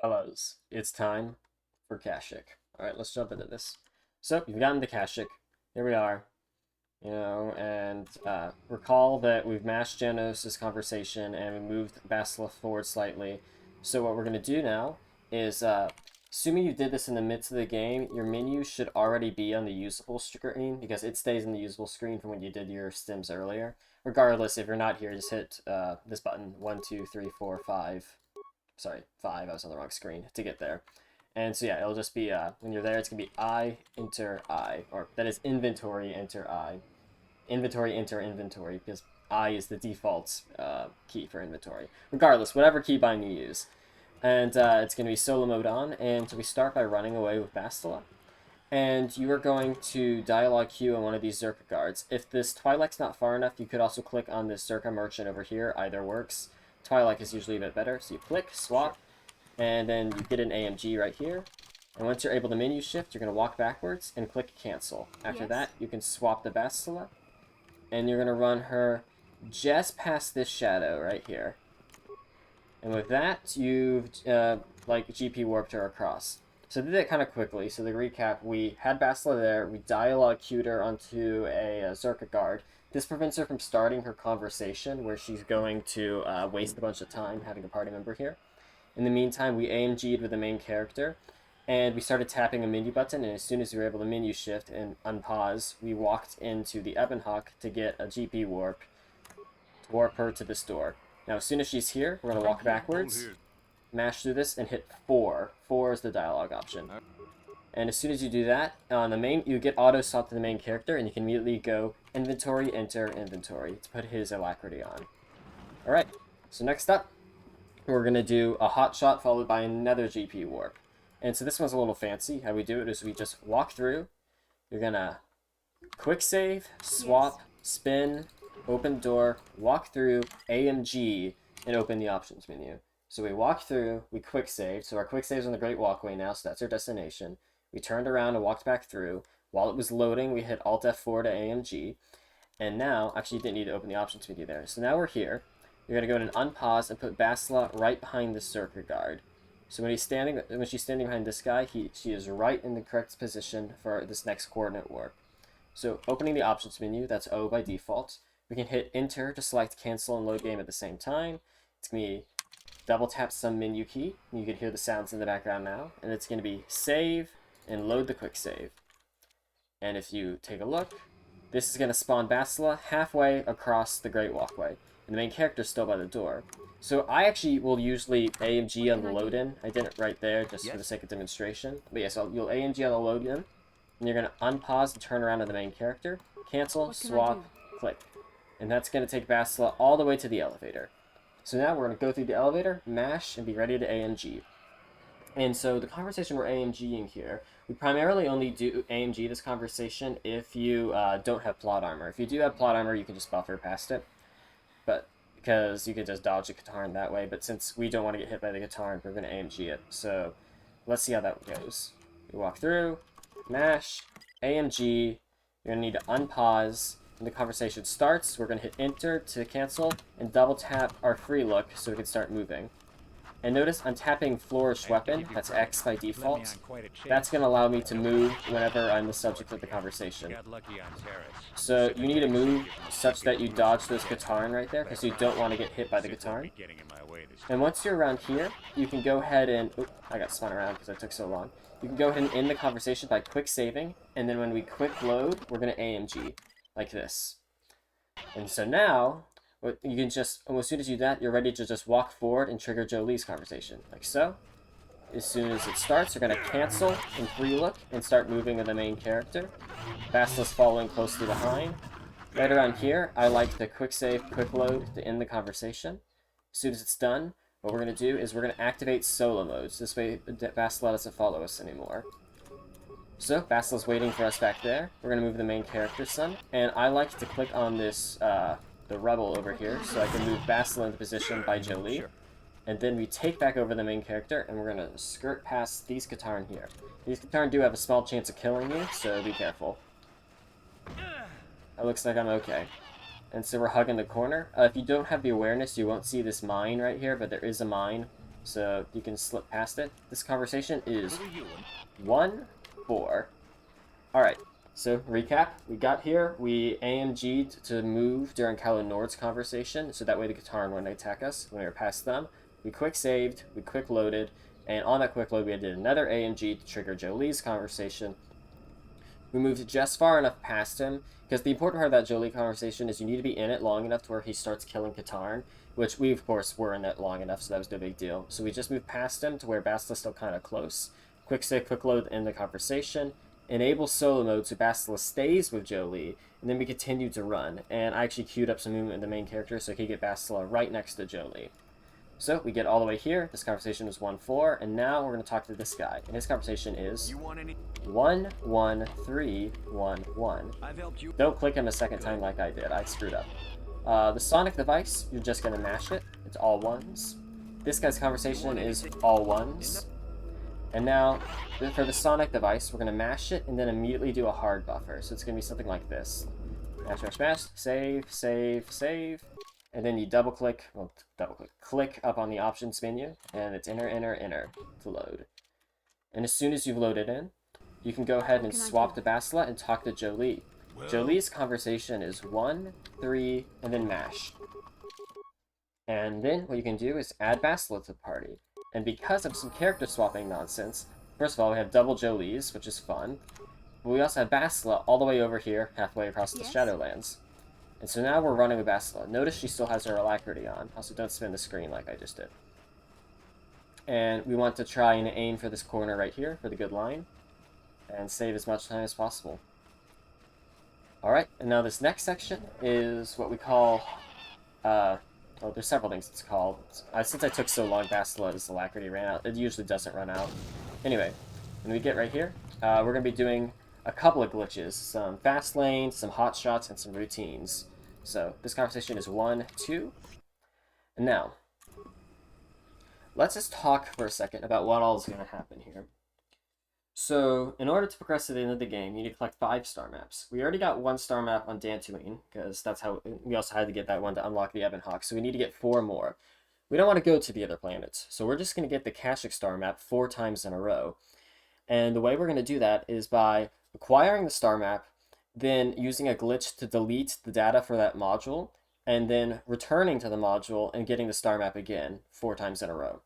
Fellows, it's time for Kashyyyk. Alright, let's jump into this. So, you've gotten to Kashyyyk. Here we are. And recall that we've mashed Janos' conversation and we moved Basila forward slightly. So what we're going to do now is, assuming you did this in the midst of the game, your menu should already be on the usable screen because it stays in the usable screen from when you did your stims earlier. Regardless, if you're not here, just hit this button, 1, 2, 3, 4, 5. Sorry, 5, I was on the wrong screen to get there. And so yeah, it'll just be, when you're there, it's going to be I, enter I, or that is inventory, enter I. Inventory, enter inventory, because I is the default key for inventory. Regardless, whatever keybind you use. And it's going to be solo mode on, and so we start by running away with Bastila. And you are going to dialogue queue on one of these Zerka guards. If this Twi'lek's not far enough, you could also click on this Zerka merchant over here. Either works. Twi'lek is usually a bit better, so you click, swap, and then you get an AMG right here. And once you're able to menu shift, you're going to walk backwards and click cancel. After that, you can swap the Bastila, and you're going to run her just past this shadow right here. And with that, you've, like, GP warped her across. So I did that kind of quickly. So to recap, we had Bastila there, we dialogue queued her onto a Zerka guard. This prevents her from starting her conversation, where she's going to waste a bunch of time having a party member here. In the meantime, we AMG'd with the main character, and we started tapping a menu button, and as soon as we were able to menu shift and unpause, we walked into the Ebonhawk to get a GP warp, to warp her to this door. Now, as soon as she's here, we're going to walk backwards, mash through this, and hit 4. 4 is the dialogue option. And as soon as you do that, on the main, you get auto swap to the main character, and you can immediately go inventory, enter inventory to put his alacrity on. Alright, so next up, we're going to do a hot shot followed by another GP warp. And so this one's a little fancy. How we do it is we just walk through. You're going to quick save, swap, spin, open door, walk through, AMG, and open the options menu. So we walk through, we quick save. So our quick save's on the Great Walkway now, so that's our destination. We turned around and walked back through. While it was loading, we hit Alt F4 to AMG. And now, actually you didn't need to open the options menu there. So now we're here. You're going to go ahead and unpause and put Bastila right behind the Zerka guard. So when she's standing behind this guy, she is right in the correct position for this next coordinate warp. So opening the options menu, that's O by default. We can hit enter to select cancel and load game at the same time. It's going to be double tap some menu key. You can hear the sounds in the background now. And it's going to be save and load the quick save. And if you take a look, this is going to spawn Bastila halfway across the Great Walkway. And the main character's still by the door. So I actually will usually AMG on the load-in. I did it right there just for the sake of demonstration. But yeah, so you'll AMG on the load-in, and you're going to unpause and turn around to the main character. Cancel, swap, click. And that's going to take Bastila all the way to the elevator. So now we're going to go through the elevator, mash, and be ready to AMG. And so the conversation we're AMGing here, we primarily only do AMG this conversation if you don't have plot armor. If you do have plot armor, you can just buffer past it. But because you could just dodge the Katarn that way, but since we don't want to get hit by the Katarn, we're going to AMG it. So let's see how that goes. We walk through, mash, AMG, you're going to need to unpause. When the conversation starts, we're going to hit enter to cancel, and double tap our free look so we can start moving. And notice I'm tapping flourish weapon, that's X by default. That's going to allow me to move whenever I'm the subject of the conversation. So you need to move such that you dodge those Katarn right there, because you don't want to get hit by the Katarn. And once you're around here, you can go ahead and... Oop, I got spun around because I took so long. You can go ahead and end the conversation by quick saving, and then when we quick load, we're going to AMG, like this. And so now... you can just, as soon as you do that, you're ready to just walk forward and trigger Jolie's conversation, like so. As soon as it starts, you're going to cancel and free look and start moving with the main character. Bastila's following closely behind. Right around here, I like the quick save, quick load to end the conversation. As soon as it's done, what we're going to do is we're going to activate solo modes. This way, Bastila doesn't follow us anymore. So, Bastila's waiting for us back there. We're going to move the main character some, and I like to click on this, the rebel over here, so I can move Bastila into position by Jolie. And then we take back over the main character, and we're going to skirt past these Katarn here. These Katarn do have a small chance of killing you, so be careful. It looks like I'm okay. And so we're hugging the corner. If you don't have the awareness, you won't see this mine right here, but there is a mine so you can slip past it. This conversation is 1-4. Alright, so recap. We got here, we AMG'd to move during KotOR's conversation, so that way the KotOR wouldn't attack us when we were past them. We quick saved, we quick loaded, and on that quick load we did another AMG to trigger Jolie's conversation. We moved just far enough past him, because the important part of that Jolie conversation is you need to be in it long enough to where he starts killing KotOR, which we, of course, were in it long enough, so that was no big deal. So we just moved past him to where Basila's still kind of close. Quick save, quick load in the conversation. Enable solo mode so Basila stays with Jolie, and then we continue to run. And I actually queued up some movement in the main character so I could get Basila right next to Jolie. So we get all the way here. This conversation was 1-4, and now we're going to talk to this guy. And his conversation is 1-1-3-1-1. Don't click him a second time like I did. I screwed up. The Sonic device, you're just going to mash it. It's all ones. This guy's conversation is all ones. And now, for the Sonic device, we're going to mash it and then immediately do a hard buffer. So it's going to be something like this. Mash, mash, mash, save, save, save. And then you double-click, well, click up on the options menu, and it's enter, enter, enter to load. And as soon as you've loaded in, you can go ahead and swap to Basila and talk to Jolie. Jolie's conversation is 1, 3, and then mash. And then what you can do is add Basila to the party. And because of some character swapping nonsense, first of all, we have double Jolies, which is fun. But we also have Basila all the way over here, halfway across the Shadowlands. And so now we're running with Basila. Notice she still has her alacrity on. Also, don't spin the screen like I just did. And we want to try and aim for this corner right here for the good line. And save as much time as possible. Alright, and now this next section is what we call... well, there's several things it's called. Since I took so long, Basila's alacrity ran out. It usually doesn't run out. Anyway, when we get right here, we're going to be doing a couple of glitches. Some fast lanes, some hot shots, and some routines. So, this conversation is 1, 2. And now, let's just talk for a second about what all is going to happen here. So, in order to progress to the end of the game, you need to collect 5 star maps. We already got 1 star map on Dantooine, because that's how we also had to get that one to unlock the Ebon Hawk, so we need to get 4 more. We don't want to go to the other planets, so we're just going to get the Kashyyyk star map 4 times in a row. And the way we're going to do that is by acquiring the star map, then using a glitch to delete the data for that module, and then returning to the module and getting the star map again 4 times in a row.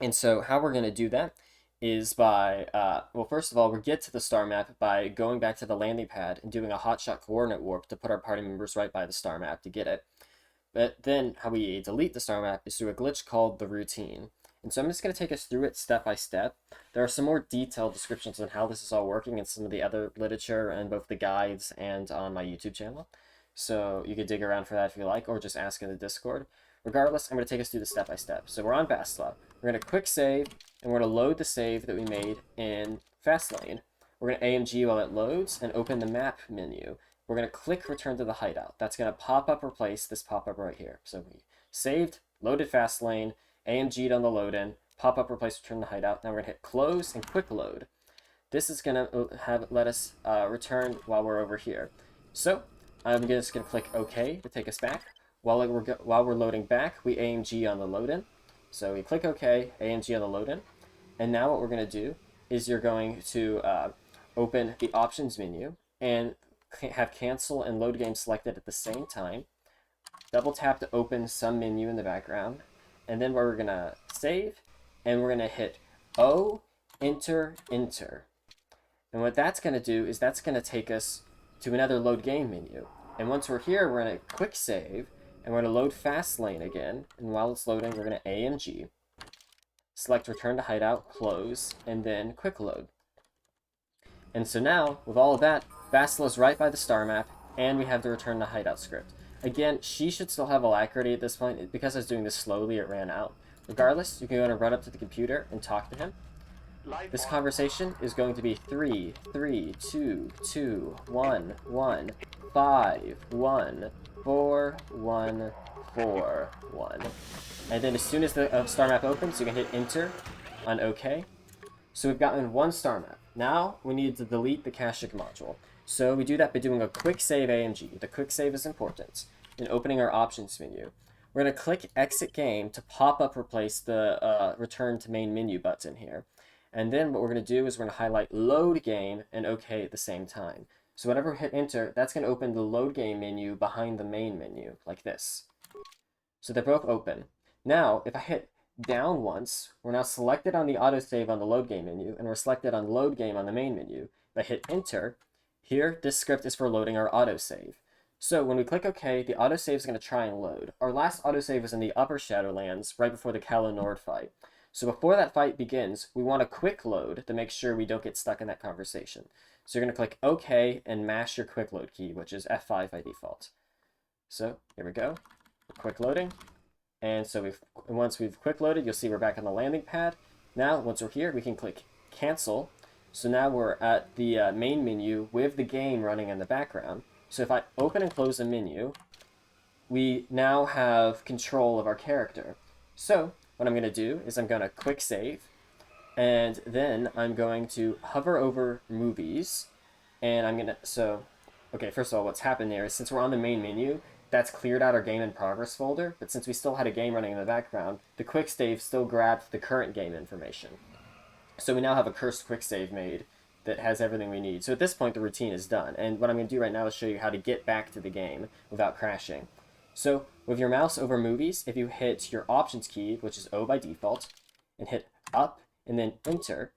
And so how we're going to do that is by, well, first of all, we'll get to the star map by going back to the landing pad and doing a hotshot coordinate warp to put our party members right by the star map to get it. But then how we delete the star map is through a glitch called the routine. And so I'm just going to take us through it step by step. There are some more detailed descriptions on how this is all working in some of the other literature and both the guides and on my YouTube channel. So you could dig around for that if you like, or just ask in the Discord. Regardless, I'm going to take us through the step by step. So we're on Basila. We're going to quick save, and we're going to load the save that we made in Fastlane. We're going to AMG while it loads and open the map menu. We're going to click return to the hideout. That's going to pop up replace this pop up right here. So we saved, loaded Fastlane, AMG'd on the load in, pop up replace return to hideout. Now we're going to hit close and quick load. This is going to let us return while we're over here. So I'm just going to click OK to take us back. While we're loading back, we AMG on the load in. So we click OK, AMG on the load in. And now what we're going to do is you're going to open the options menu and have cancel and load game selected at the same time. Double tap to open some menu in the background. And then we're going to save, and we're going to hit O, enter, enter. And what that's going to do is that's going to take us to another load game menu. And once we're here, we're going to quick save, and we're going to load Fastlane again. And while it's loading, we're going to AMG, select return to hideout, close, and then quick load. And so now, with all of that, Basila's right by the star map, and we have the return to hideout script. Again, she should still have alacrity at this point. Because I was doing this slowly, it ran out. Regardless, you can go and run up to the computer and talk to him. This conversation is going to be 3, 3, 2, 2, 1, 1, 5, 1, 4, 1, 4, 1. And then as soon as the star map opens, you can hit enter on OK. So we've gotten 1 star map. Now we need to delete the Kashyyyk module. So we do that by doing a quick save AMG. The quick save is important. Then opening our options menu. we're going to click exit game to pop up replace the return to main menu button here. And then what we're going to do is we're going to highlight load game and OK at the same time. So whenever we hit enter, that's going to open the load game menu behind the main menu, like this. So they're both open. Now, if I hit down once, we're now selected on the autosave on the load game menu, and we're selected on load game on the main menu. If I hit enter, here, this script is for loading our autosave. So when we click OK, the autosave is going to try and load. Our last autosave was in the upper Shadowlands, right before the KotOR fight. So before that fight begins, we want a quick load to make sure we don't get stuck in that conversation. So you're going to click OK and mash your quick load key, which is F5 by default. So here we go, quick loading. And so once we've quick loaded, you'll see we're back on the landing pad. Now, once we're here, we can click cancel. So now we're at the main menu with the game running in the background. So if I open and close the menu, we now have control of our character. So what I'm going to do is I'm going to quick save, and then I'm going to hover over movies, and I'm going to, okay, first of all, what's happened there is since we're on the main menu, that's cleared out our game in progress folder, but since we still had a game running in the background, the quick save still grabbed the current game information. So we now have a cursed quick save made that has everything we need. So at this point, the routine is done. And what I'm going to do right now is show you how to get back to the game without crashing. So with your mouse over movies, if you hit your options key, which is O by default, and hit up and then enter,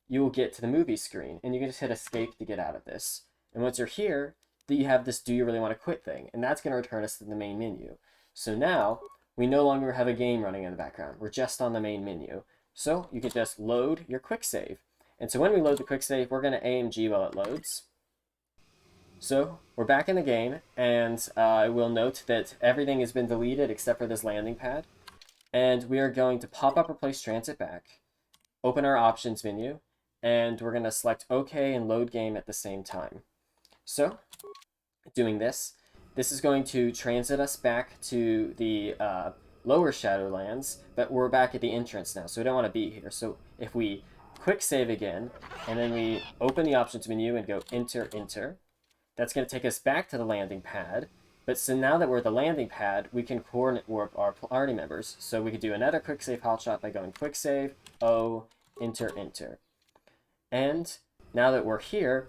you will get to the movie screen. And you can just hit escape to get out of this. And once you're here, you have this do you really want to quit thing. And that's going to return us to the main menu. So now we no longer have a game running in the background. We're just on the main menu. So you can just load your quick save. And so when we load the quick save, we're going to AMG while it loads. So we're back in the game, and I will note that everything has been deleted except for this landing pad. And we are going to pop up replace transit back, open our options menu, and we're going to select OK and load game at the same time. So doing this is going to transit us back to the lower Shadowlands, but we're back at the entrance now, so we don't want to be here. So if we quick save again, and then we open the options menu and go enter, that's going to take us back to the landing pad. But so now that we're at the landing pad, we can coordinate warp our party members. So we could do another quick save hotshot by going quick save, O, enter. And now that we're here,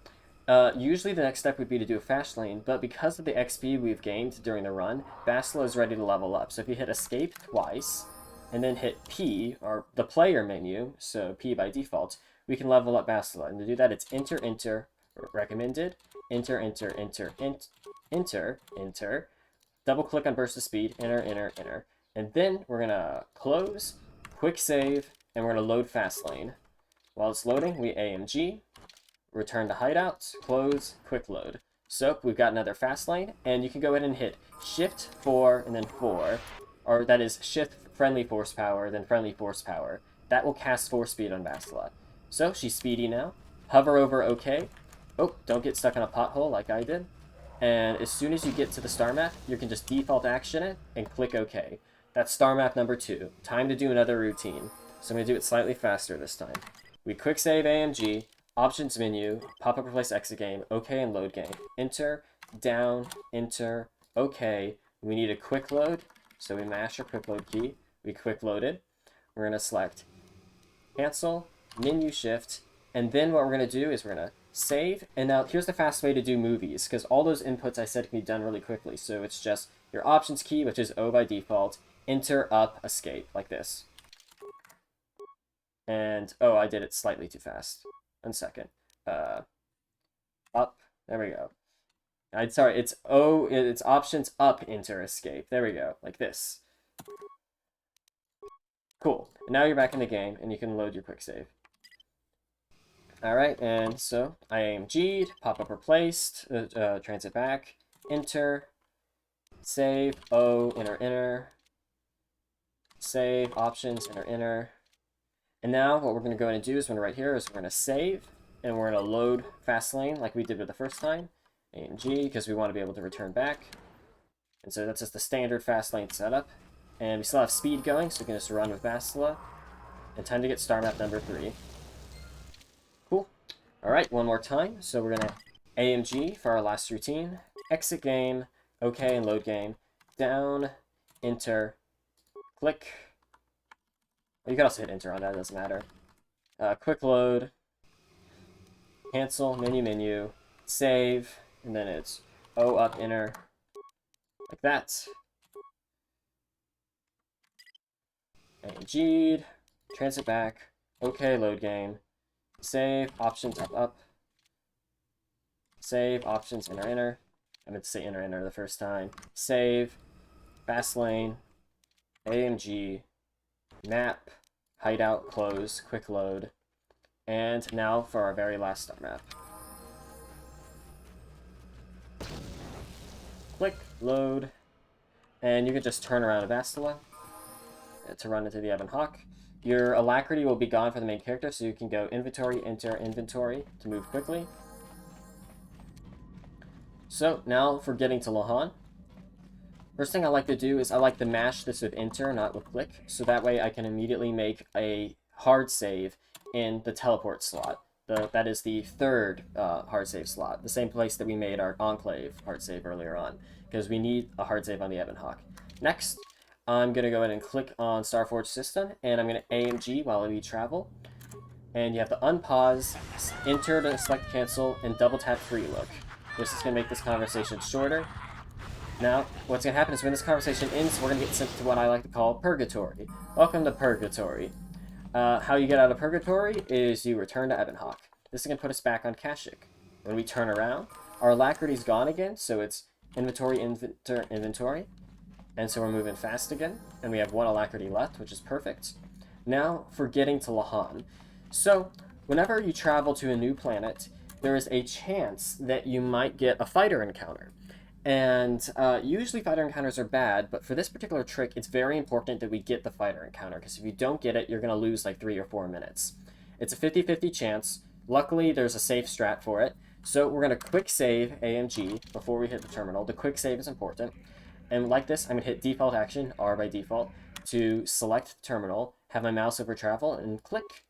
usually the next step would be to do a fast lane, but because of the XP we've gained during the run, Bastila is ready to level up. So if you hit escape twice, and then hit P, or the player menu, so P by default, we can level up Bastila. And to do that, it's enter, recommended, enter, double click on burst of speed, enter. And then we're gonna close, quick save, and we're gonna load fast lane. While it's loading, we AMG, return to hideout, close, quick load. So we've got another fast lane, and you can go ahead and hit Shift 4 and then 4, or that is Shift friendly force power, then friendly force power. That will cast force speed on Bastila. So she's speedy now. Hover over OK. Oh, don't get stuck in a pothole like I did. And as soon as you get to the star map, you can just default action it and click OK. That's star map number 2. Time to do another routine. So I'm going to do it slightly faster this time. We quick save AMG, options menu, pop up replace exit game, OK and load game. Enter, down, enter, OK. We need a quick load, so we mash our quick load key. We quick loaded. We're going to select cancel, menu shift, and then what we're going to do is we're going to save. And now here's the fast way to do movies, because all those inputs I said can be done really quickly. So it's just your options key, which is O by default, enter, up, escape, like this. And, oh, I did it slightly too fast. 1 second. Up, there we go. Sorry, it's O, it's options, up, enter, escape. There we go, like this. Cool. And now you're back in the game, and you can load your quick save. Alright, and so I AMG'd, pop-up replaced, transit back, enter, save, O, enter, save, options, enter. And now what we're going to go ahead and do is we're right here is we're going to save, and we're going to load fast lane like we did with the first time. AMG, because we want to be able to return back. And so that's just the standard fast lane setup. And we still have speed going, so we can just run with Bastila. And time to get star map number 3. Cool. Alright, one more time. So we're going to AMG for our last routine. Exit game, OK and load game. Down, enter, click. You can also hit enter on that, it doesn't matter. Quick load, cancel, menu, save, and then it's O up enter, like that. AMG'd, transit back, OK, load game, save, options up, save, options, enter. I meant to say enter the first time. Save, fast lane, AMG, map, hideout, close, quick load, and now for our very last star map. Click, load, and you can just turn around a Bastila to run into the Ebon Hawk. Your alacrity will be gone for the main character, so you can go inventory, enter, inventory to move quickly. So now for getting to Lahan. First thing I like to do is I like to mash this with enter, not with click, so that way I can immediately make a hard save in the teleport slot. That is the third hard save slot, the same place that we made our Enclave hard save earlier on, because we need a hard save on the Ebon Hawk. Next, I'm going to go ahead and click on Starforge System, and I'm going to AMG while we travel. And you have to unpause, enter to select cancel, and double tap free look. This is going to make this conversation shorter. Now, what's going to happen is when this conversation ends, we're going to get sent to what I like to call Purgatory. Welcome to Purgatory. How you get out of Purgatory is you return to Ebon Hawk. This is going to put us back on Kashyyyk. When we turn around, our alacrity's gone again, so it's inventory, inventory. And so we're moving fast again, and we have one alacrity left, which is perfect. Now, for getting to Lahan. So, whenever you travel to a new planet, there is a chance that you might get a fighter encounter. And usually fighter encounters are bad, but for this particular trick, it's very important that we get the fighter encounter, because if you don't get it, you're going to lose like 3 or 4 minutes. It's a 50-50 chance. Luckily, there's a safe strat for it. So we're going to quick save AMG before we hit the terminal. The quick save is important. And like this, I'm going to hit default action, R by default, to select the terminal, have my mouse over travel, and click.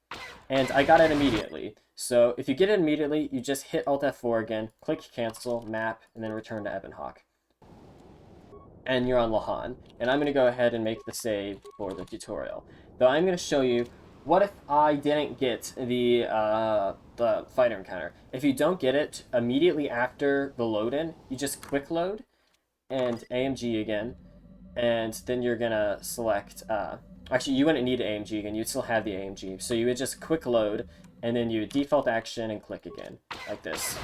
And I got it immediately. So if you get it immediately, you just hit Alt F4 again, click cancel, map, and then return to Ebon Hawk. And you're on Lahan. And I'm going to go ahead and make the save for the tutorial. Though I'm going to show you, what if I didn't get the fighter encounter? If you don't get it immediately after the load-in, you just quick load, and AMG again, and then you're gonna select, actually you wouldn't need AMG again, you'd still have the AMG, so you would just quick load, and then you would default action and click again, like this.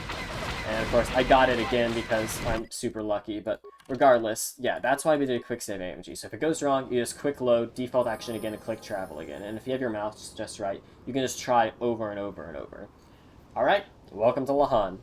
And of course, I got it again because I'm super lucky, but regardless, yeah, that's why we did a quick save AMG. So if it goes wrong, you just quick load, default action again, and click travel again. And if you have your mouse just right, you can just try over and over and over. Alright, welcome to Lahan.